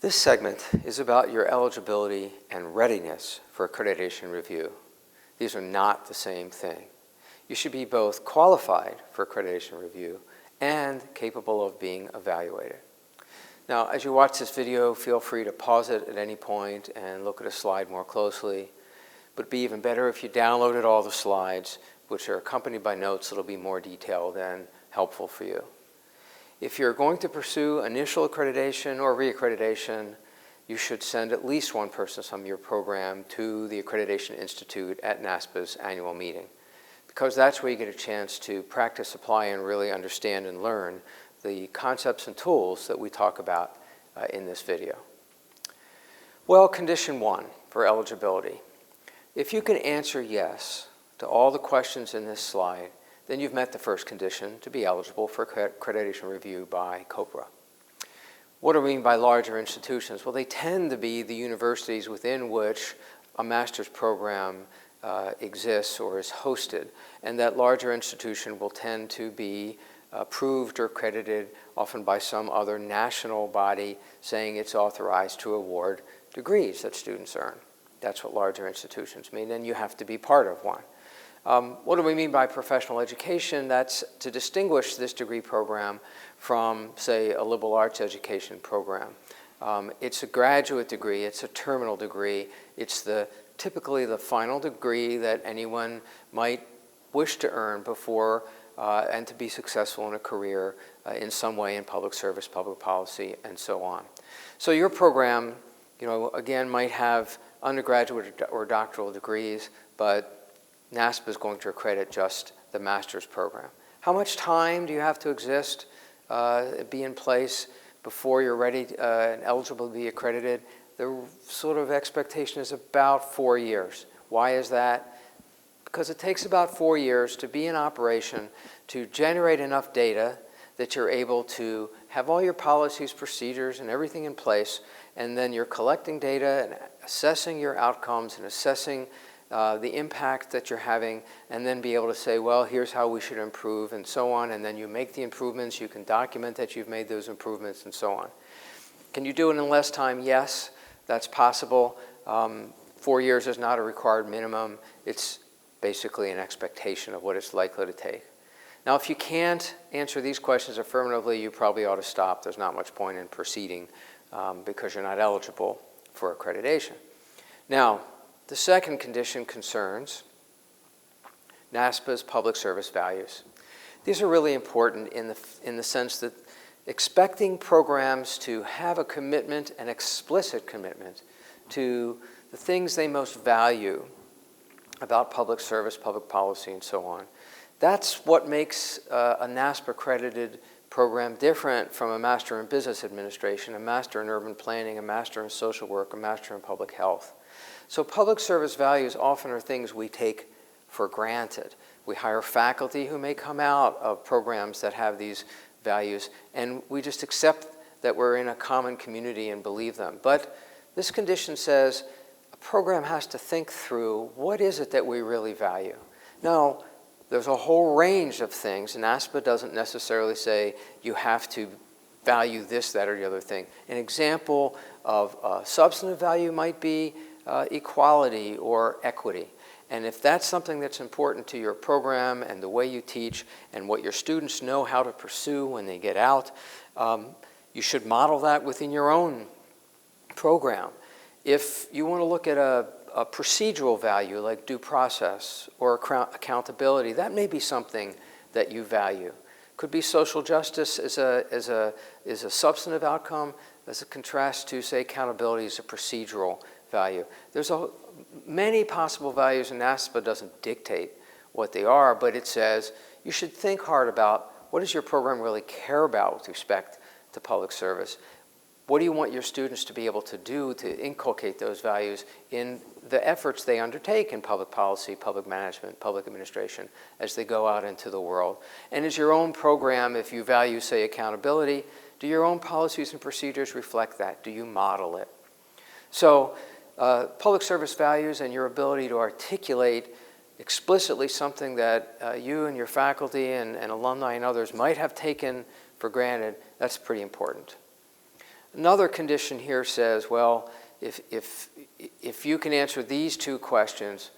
This segment is about your eligibility and readiness for accreditation review. These are not the same thing. You should be both qualified for accreditation review and capable of being evaluated. Now, as you watch this video, feel free to pause it at any point and look at a slide more closely. But it'd be even better if you downloaded all the slides, which are accompanied by notes that'll be more detailed and helpful for you. If you're going to pursue initial accreditation or reaccreditation, you should send at least one person from your program to the Accreditation Institute at NASPAA's annual meeting, because that's where you get a chance to practice, apply, and really understand and learn the concepts and tools that we talk about in this video. Well, condition one for eligibility. If you can answer yes to all the questions in this slide, then you've met the first condition to be eligible for accreditation review by COPRA. What do we mean by larger institutions? Well, they tend to be the universities within which a master's program exists or is hosted, and that larger institution will tend to be approved or accredited often by some other national body saying it's authorized to award degrees that students earn. That's what larger institutions mean, and you have to be part of one. What do we mean by professional education? That's to distinguish this degree program from, say, a liberal arts education program. It's a graduate degree, it's a terminal degree, it's typically the final degree that anyone might wish to earn before and to be successful in a career in some way in public service, public policy, and so on. So your program, again, might have undergraduate or doctoral degrees, but NASPAA is going to accredit just the master's program. How much time do you have to exist, be in place before you're ready and eligible to be accredited? The sort of expectation is about 4 years. Why is that? Because it takes about 4 years to be in operation to generate enough data that you're able to have all your policies, procedures, and everything in place, and then you're collecting data and assessing your outcomes and assessing the impact that you're having, and then be able to say, well, here's how we should improve, and so on, and then you make the improvements, you can document that you've made those improvements, and so on. Can you do it in less time? Yes, that's possible. 4 years is not a required minimum. It's basically an expectation of what it's likely to take. Now, if you can't answer these questions affirmatively, you probably ought to stop. There's not much point in proceeding because you're not eligible for accreditation. Now, the second condition concerns NASPAA's public service values. These are really important in the sense that expecting programs to have a commitment, an explicit commitment, to the things they most value about public service, public policy, and so on. That's what makes a NASPAA accredited program different from a Master in Business Administration, a Master in Urban Planning, a Master in Social Work, a Master in Public Health. So public service values often are things we take for granted. We hire faculty who may come out of programs that have these values, and we just accept that we're in a common community and believe them. But this condition says a program has to think through what is it that we really value. Now, there's a whole range of things, and NASPAA doesn't necessarily say you have to value this, that, or the other thing. An example of substantive value might be equality or equity. And if that's something that's important to your program and the way you teach and what your students know how to pursue when they get out, you should model that within your own program. If you want to look at a procedural value like due process or accountability, that may be something that you value. Could be social justice as a substantive outcome as a contrast to, say, accountability as a procedural value. There's many possible values, and NASPAA doesn't dictate what they are, but it says you should think hard about what does your program really care about with respect to public service. What do you want your students to be able to do to inculcate those values in the efforts they undertake in public policy, public management, public administration as they go out into the world? And is your own program, if you value, say, accountability, do your own policies and procedures reflect that? Do you model it? So public service values and your ability to articulate explicitly something that you and your faculty and alumni and others might have taken for granted, that's pretty important. Another condition here says, well, if you can answer these two questions,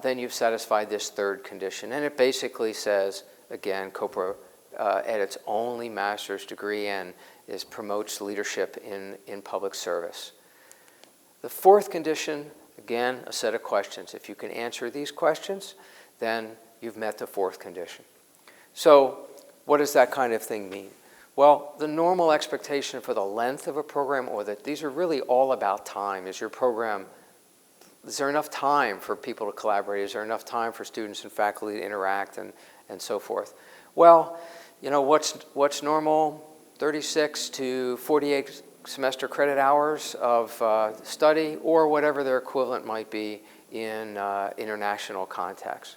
then you've satisfied this third condition. And it basically says, again, COPRA at its only master's degree and promotes leadership in public service. The fourth condition, again, a set of questions. If you can answer these questions, then you've met the fourth condition. So what does that kind of thing mean? Well, the normal expectation for the length of a program, or that these are really all about time. Is your program, is there enough time for people to collaborate? Is there enough time for students and faculty to interact and so forth? Well, you know, what's normal? 36 to 48 semester credit hours of study, or whatever their equivalent might be in international context.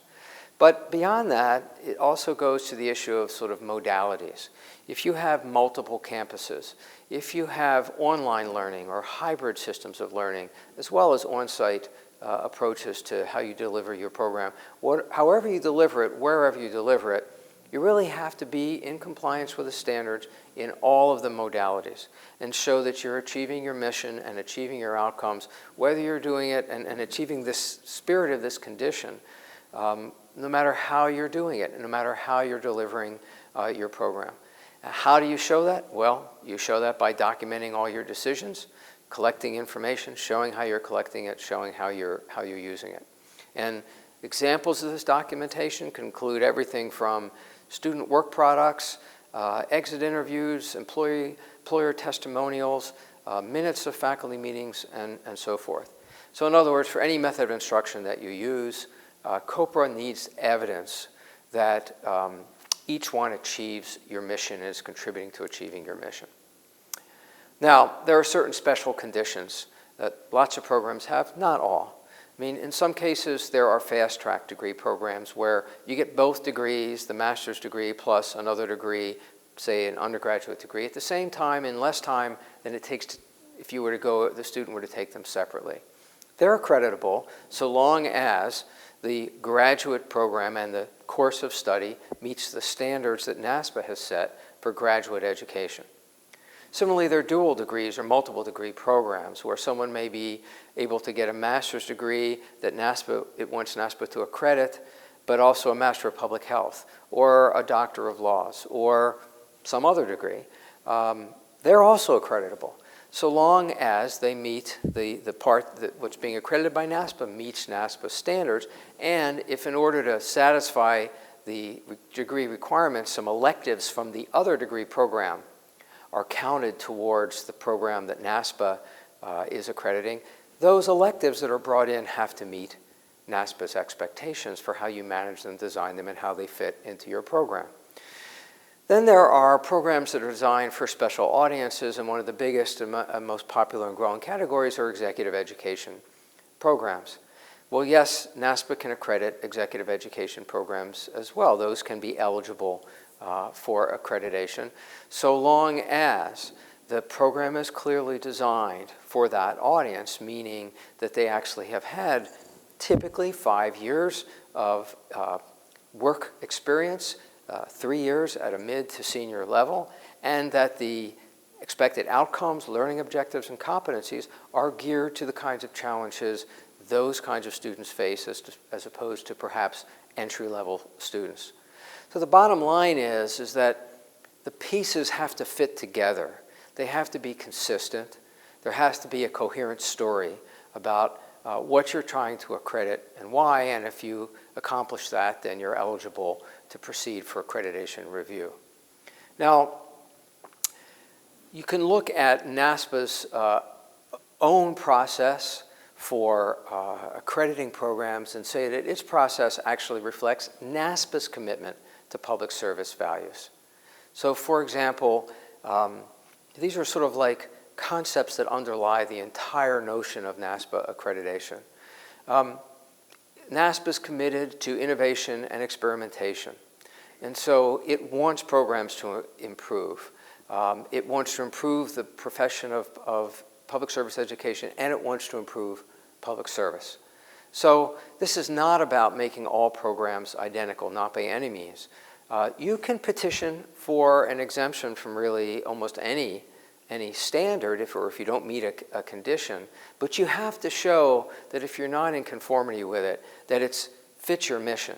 But beyond that, it also goes to the issue of sort of modalities. If you have multiple campuses, if you have online learning or hybrid systems of learning, as well as on-site approaches to how you deliver your program, however you deliver it, wherever you deliver it, you really have to be in compliance with the standards in all of the modalities and show that you're achieving your mission and achieving your outcomes, whether you're doing it and achieving this spirit of this condition, no matter how you're doing it, and no matter how you're delivering your program. How do you show that? Well, you show that by documenting all your decisions, collecting information, showing how you're collecting it, showing how you're using it. And examples of this documentation can include everything from student work products, exit interviews, employer testimonials, minutes of faculty meetings, and so forth. So in other words, for any method of instruction that you use, COPRA needs evidence that each one achieves your mission and is contributing to achieving your mission. Now, there are certain special conditions that lots of programs have, not all. I mean, in some cases, there are fast-track degree programs where you get both degrees, the master's degree plus another degree, say an undergraduate degree, at the same time in less time than it takes if you were to go, the student were to take them separately. They're accreditable so long as the graduate program and the course of study meets the standards that NASPAA has set for graduate education. Similarly, there are dual degrees or multiple degree programs where someone may be able to get a master's degree that it wants NASPAA to accredit, but also a Master of Public Health or a Doctor of Laws or some other degree. They're also accreditable, so long as they meet the part that what's being accredited by NASPAA meets NASPAA standards, and if in order to satisfy the degree requirements, some electives from the other degree program are counted towards the program that NASPAA is accrediting, those electives that are brought in have to meet NASPAA's expectations for how you manage them, design them, and how they fit into your program. Then there are programs that are designed for special audiences, and one of the biggest and most popular and growing categories are executive education programs. Well, yes, NASPAA can accredit executive education programs as well. Those can be eligible for accreditation, so long as the program is clearly designed for that audience, meaning that they actually have had typically 5 years of work experience, 3 years at a mid to senior level, and that the expected outcomes, learning objectives, and competencies are geared to the kinds of challenges those kinds of students face as opposed to perhaps entry-level students. So the bottom line is that the pieces have to fit together. They have to be consistent. There has to be a coherent story about what you're trying to accredit and why, and if you accomplish that, then you're eligible to proceed for accreditation review. Now, you can look at NASPAA's own process for accrediting programs and say that its process actually reflects NASPAA's commitment to public service values. So, for example, these are sort of like concepts that underlie the entire notion of NASPAA accreditation. NASPAA is committed to innovation and experimentation, and so it wants programs to improve. It wants to improve the profession of public service education, and it wants to improve public service. So this is not about making all programs identical, not by any means. You can petition for an exemption from really almost any any standard if you don't meet a condition, but you have to show that if you're not in conformity with it, that it fits your mission.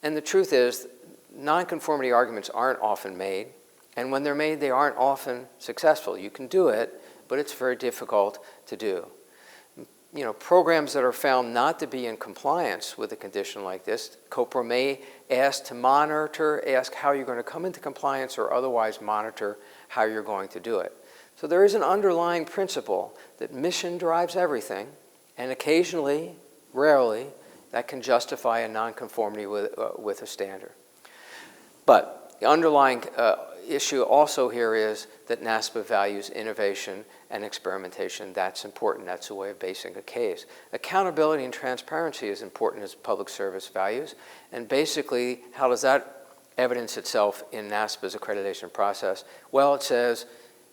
And the truth is, nonconformity arguments aren't often made, and when they're made, they aren't often successful. You can do it, but it's very difficult to do. You know, programs that are found not to be in compliance with a condition like this, COPRA may ask to monitor, ask how you're going to come into compliance, or otherwise monitor how you're going to do it. So there is an underlying principle that mission drives everything, and occasionally, rarely, that can justify a nonconformity with a standard. But the underlying issue also here is that NASPAA values innovation and experimentation. That's important. That's a way of basing a case. Accountability and transparency is important as public service values. And basically, how does that evidence itself in NASPAA's accreditation process? Well, it says,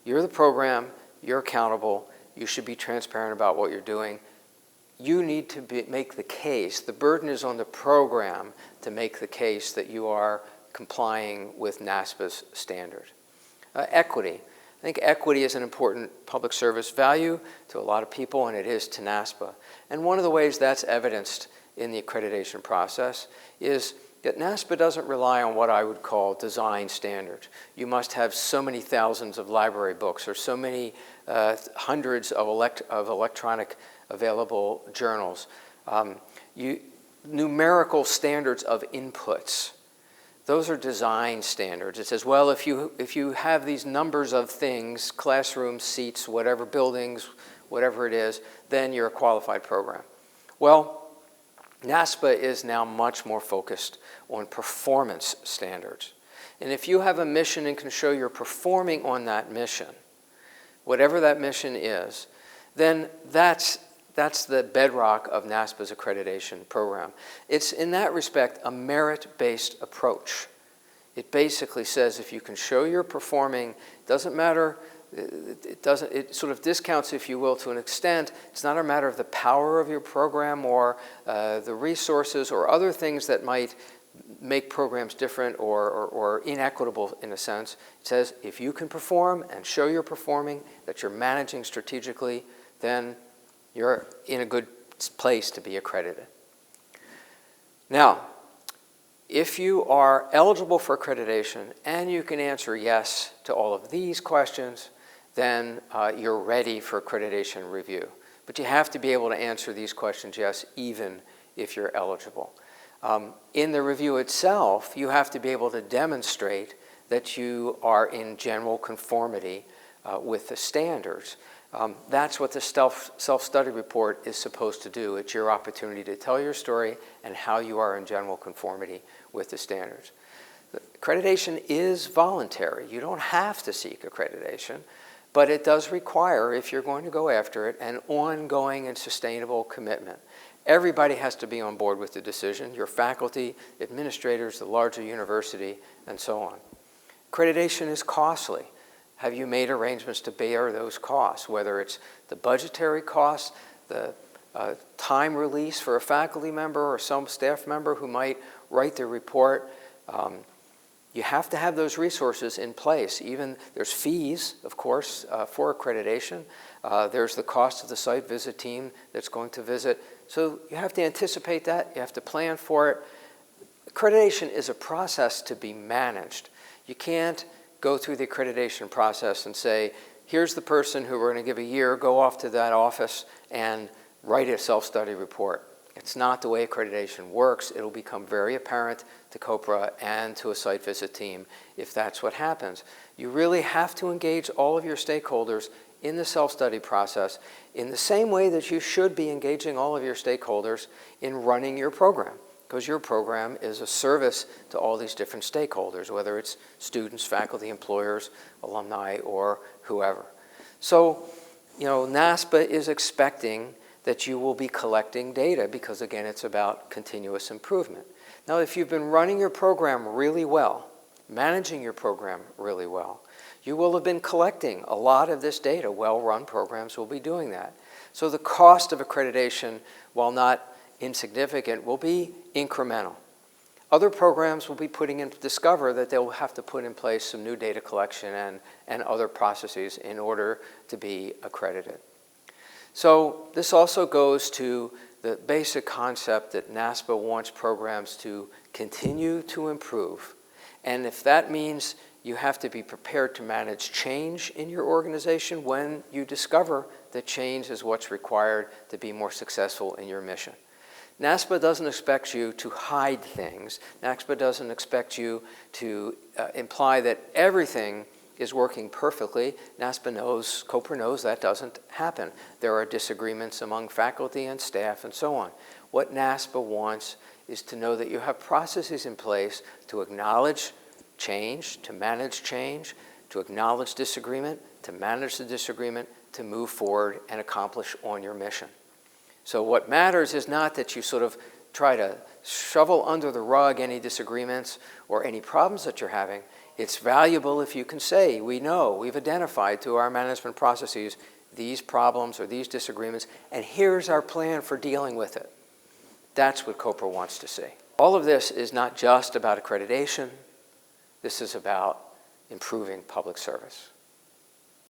you're the program, you're accountable, you should be transparent about what you're doing. You need to make the case. The burden is on the program to make the case that you are complying with NASPAA's standard. Equity. I think equity is an important public service value to a lot of people, and it is to NASPAA. And one of the ways that's evidenced in the accreditation process is that NASPAA doesn't rely on what I would call design standards. You must have so many thousands of library books or so many hundreds of electronic available journals. Numerical standards of inputs. Those are design standards. It says, well, if you have these numbers of things, classrooms, seats, whatever, buildings, whatever it is, then you're a qualified program. Well, NASPAA is now much more focused on performance standards. And if you have a mission and can show you're performing on that mission, whatever that mission is, then that's the bedrock of NASPAA's accreditation program. It's, in that respect, a merit-based approach. It basically says if you can show you're performing, it doesn't matter, it sort of discounts, if you will, to an extent. It's not a matter of the power of your program or the resources or other things that might make programs different or inequitable in a sense. It says if you can perform and show you're performing, that you're managing strategically, then you're in a good place to be accredited. Now, if you are eligible for accreditation and you can answer yes to all of these questions, then you're ready for accreditation review. But you have to be able to answer these questions yes, even if you're eligible. In the review itself, you have to be able to demonstrate that you are in general conformity with the standards. That's what the self-study report is supposed to do. It's your opportunity to tell your story and how you are in general conformity with the standards. Accreditation is voluntary. You don't have to seek accreditation, but it does require, if you're going to go after it, an ongoing and sustainable commitment. Everybody has to be on board with the decision, your faculty, administrators, the larger university, and so on. Accreditation is costly. Have you made arrangements to bear those costs, whether it's the budgetary costs, the time release for a faculty member or some staff member who might write the report? You have to have those resources in place. Even there's fees, of course, for accreditation. There's the cost of the site visit team that's going to visit. So you have to anticipate that. You have to plan for it. Accreditation is a process to be managed. You can't go through the accreditation process and say, here's the person who we're going to give a year, go off to that office and write a self-study report. It's not the way accreditation works. It'll become very apparent to COPRA and to a site visit team if that's what happens. You really have to engage all of your stakeholders in the self-study process in the same way that you should be engaging all of your stakeholders in running your program, because your program is a service to all these different stakeholders, whether it's students, faculty, employers, alumni, or whoever. So, NASPAA is expecting that you will be collecting data because, again, it's about continuous improvement. Now, if you've been running your program really well, managing your program really well, you will have been collecting a lot of this data. Well-run programs will be doing that. So the cost of accreditation, while not insignificant, will be incremental. Other programs will be discover that they'll have to put in place some new data collection and other processes in order to be accredited. So this also goes to the basic concept that NASPAA wants programs to continue to improve. And if that means you have to be prepared to manage change in your organization when you discover that change is what's required to be more successful in your mission. NASPAA doesn't expect you to hide things. NASPAA doesn't expect you to imply that everything is working perfectly. NASPAA knows, COPRA knows that doesn't happen. There are disagreements among faculty and staff and so on. What NASPAA wants is to know that you have processes in place to acknowledge change, to manage change, to acknowledge disagreement, to manage the disagreement, to move forward and accomplish on your mission. So what matters is not that you sort of try to shovel under the rug any disagreements or any problems that you're having. It's valuable if you can say, we know, we've identified through our management processes these problems or these disagreements, and here's our plan for dealing with it. That's what COPRA wants to see. All of this is not just about accreditation. This is about improving public service.